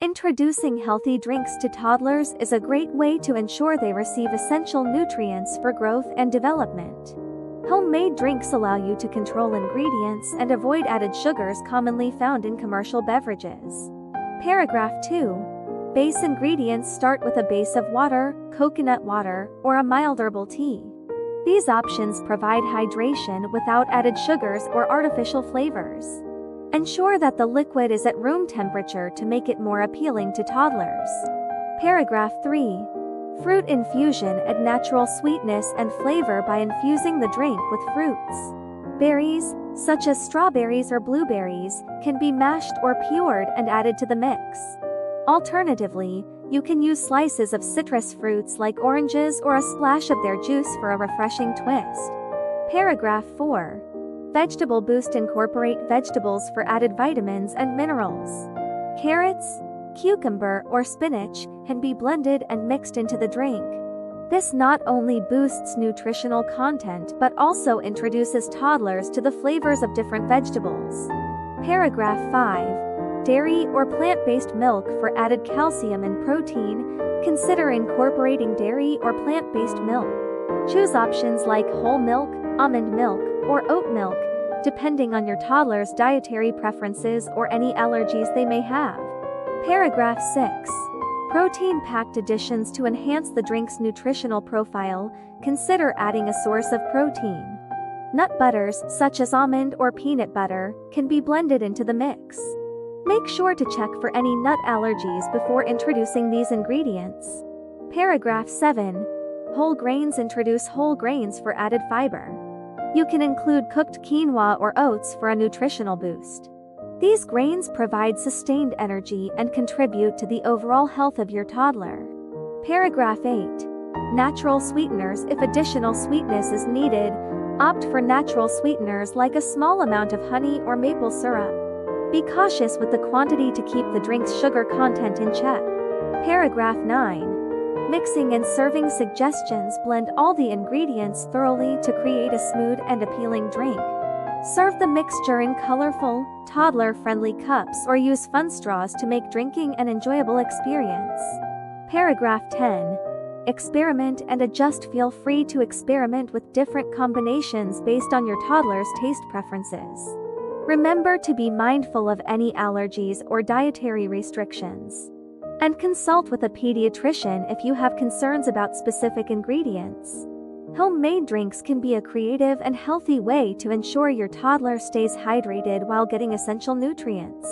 Introducing healthy drinks to toddlers is a great way to ensure they receive essential nutrients for growth and development. Homemade drinks allow you to control ingredients and avoid added sugars commonly found in commercial beverages. Paragraph 2. Base ingredients start with a base of water, coconut water, or a mild herbal tea. These options provide hydration without added sugars or artificial flavors. Ensure that the liquid is at room temperature to make it more appealing to toddlers. Paragraph 3. Fruit infusion add natural sweetness and flavor by infusing the drink with fruits. Berries, such as strawberries or blueberries, can be mashed or pured and added to the mix. Alternatively, you can use slices of citrus fruits like oranges or a splash of their juice for a refreshing twist. Paragraph 4. Vegetable boost incorporate vegetables for added vitamins and minerals. Carrots, cucumber, or spinach can be blended and mixed into the drink. This not only boosts nutritional content but also introduces toddlers to the flavors of different vegetables. Paragraph 5. Dairy or plant-based milk for added calcium and protein. Consider incorporating dairy or plant-based milk. Choose options like whole milk, almond milk, or oat milk, depending on your toddler's dietary preferences or any allergies they may have. Paragraph 6. Protein-packed additions to enhance the drink's nutritional profile. Consider adding a source of protein. Nut butters, such as almond or peanut butter, can be blended into the mix. Make sure to check for any nut allergies before introducing these ingredients. Paragraph 7. Whole grains introduce whole grains for added fiber. You can include cooked quinoa or oats for a nutritional boost. These grains provide sustained energy and contribute to the overall health of your toddler. Paragraph 8. Natural sweeteners. If additional sweetness is needed, opt for natural sweeteners like a small amount of honey or maple syrup. Be cautious with the quantity to keep the drink's sugar content in check. Paragraph 9. Mixing and serving suggestions. Blend all the ingredients thoroughly to create a smooth and appealing drink. Serve the mixture in colorful, toddler-friendly cups or use fun straws to make drinking an enjoyable experience. Paragraph 10. Experiment and adjust. Feel free to experiment with different combinations based on your toddler's taste preferences. Remember to be mindful of any allergies or dietary restrictions. And consult with a pediatrician if you have concerns about specific ingredients. Homemade drinks can be a creative and healthy way to ensure your toddler stays hydrated while getting essential nutrients.